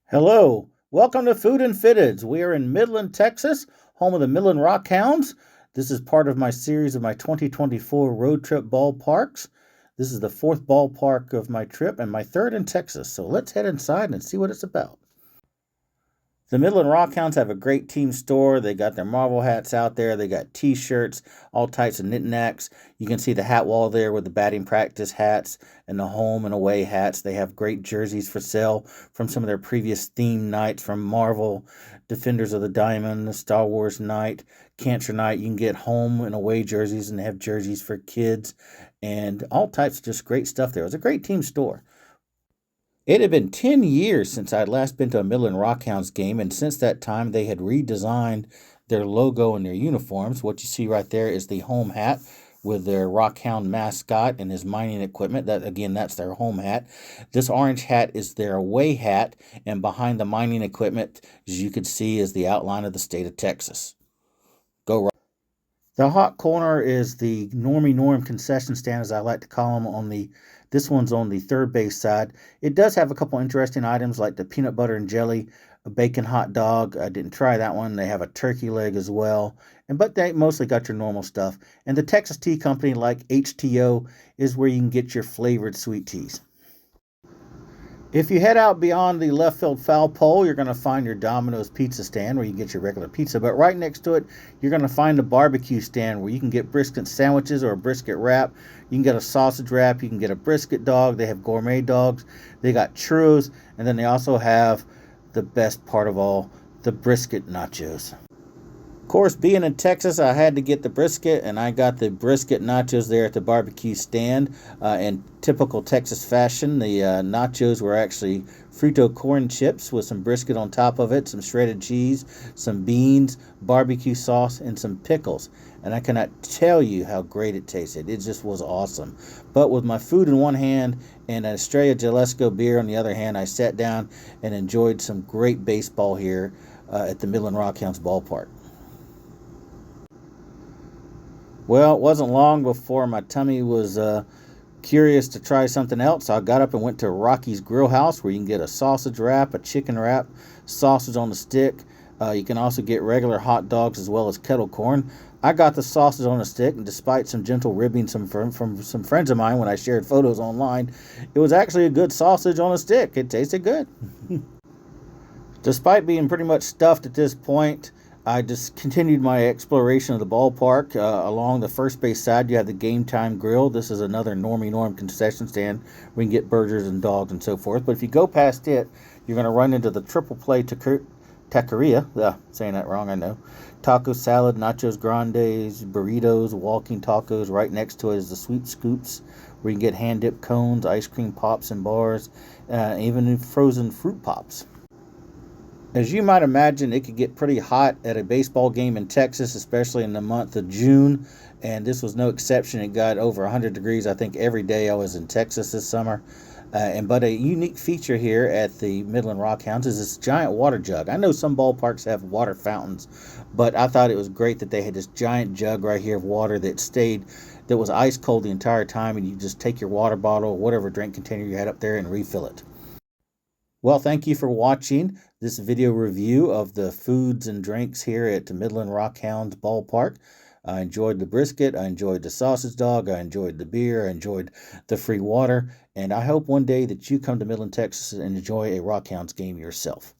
Hello, welcome to Food and Fitteds. We are in Midland, Texas, home of the Midland Rockhounds. This is part of my series of my 2024 road trip ballparks. This is the fourth ballpark of my trip and my third in Texas. So let's head inside and see what it's about. The Midland Rockhounds have a great team store. They got their Marvel hats out there. They got T-shirts, all types of knickknacks. You can see the hat wall there with the batting practice hats and the home and away hats. They have great jerseys for sale from some of their previous theme nights from Marvel, Defenders of the Diamond, the Star Wars night, Cancer night. You can get home and away jerseys, and they have jerseys for kids and all types of just great stuff there. It was a great team store. It had been 10 years since I'd last been to a Midland Rockhounds game, and since that time they had redesigned their logo and their uniforms. What you see right there is the home hat with their Rockhound mascot and his mining equipment. That's their home hat. This orange hat is their away hat, and behind the mining equipment, as you can see, is the outline of the state of Texas. Go. The hot corner is the Normie Norm concession stand, as I like to call them. This one's on the third base side. It does have a couple interesting items like the peanut butter and jelly, a bacon hot dog. I didn't try that one. They have a turkey leg as well. But they mostly got your normal stuff. And the Texas Tea Company, like HTO, is where you can get your flavored sweet teas. If you head out beyond the left field foul pole, you're going to find your Domino's pizza stand where you can get your regular pizza. But right next to it, you're going to find the barbecue stand where you can get brisket sandwiches or a brisket wrap. You can get a sausage wrap. You can get a brisket dog. They have gourmet dogs. They got churros. And then they also have the best part of all, the brisket nachos. Of course, being in Texas, I had to get the brisket, and I got the brisket nachos there at the barbecue stand. In typical Texas fashion, the nachos were actually Frito corn chips with some brisket on top of it, some shredded cheese, some beans, barbecue sauce, and some pickles. And I cannot tell you how great it tasted. It just was awesome. But with my food in one hand and an Estrella Jalisco beer on the other hand, I sat down and enjoyed some great baseball here at the Midland Rockhounds ballpark. Well, it wasn't long before my tummy was curious to try something else. So I got up and went to Rocky's Grill House where you can get a sausage wrap, a chicken wrap, sausage on the stick. You can also get regular hot dogs as well as kettle corn. I got the sausage on the stick, and despite some gentle ribbing from some friends of mine when I shared photos online, it was actually a good sausage on a stick. It tasted good. Despite being pretty much stuffed at this point, I just continued my exploration of the ballpark. Along the first base side, you have the Game Time Grill. This is another Normie Norm concession stand where you can get burgers and dogs and so forth. But if you go past it, you're going to run into the Triple Play Taqueria. Saying that wrong, I know. Taco salad, nachos grandes, burritos, walking tacos. Right next to it is the Sweet Scoops, where you can get hand-dipped cones, ice cream pops and bars, even frozen fruit pops. As you might imagine, it could get pretty hot at a baseball game in Texas, especially in the month of June, and this was no exception. It got over 100 degrees, I think, every day I was in Texas this summer. But a unique feature here at the Midland Rockhounds is this giant water jug. I know some ballparks have water fountains, but I thought it was great that they had this giant jug right here of water that was ice cold the entire time, and you just take your water bottle or whatever drink container you had up there and refill it. Well, thank you for watching this video review of the foods and drinks here at the Midland Rockhounds ballpark. I enjoyed the brisket, I enjoyed the sausage dog, I enjoyed the beer, I enjoyed the free water, and I hope one day that you come to Midland, Texas and enjoy a Rockhounds game yourself.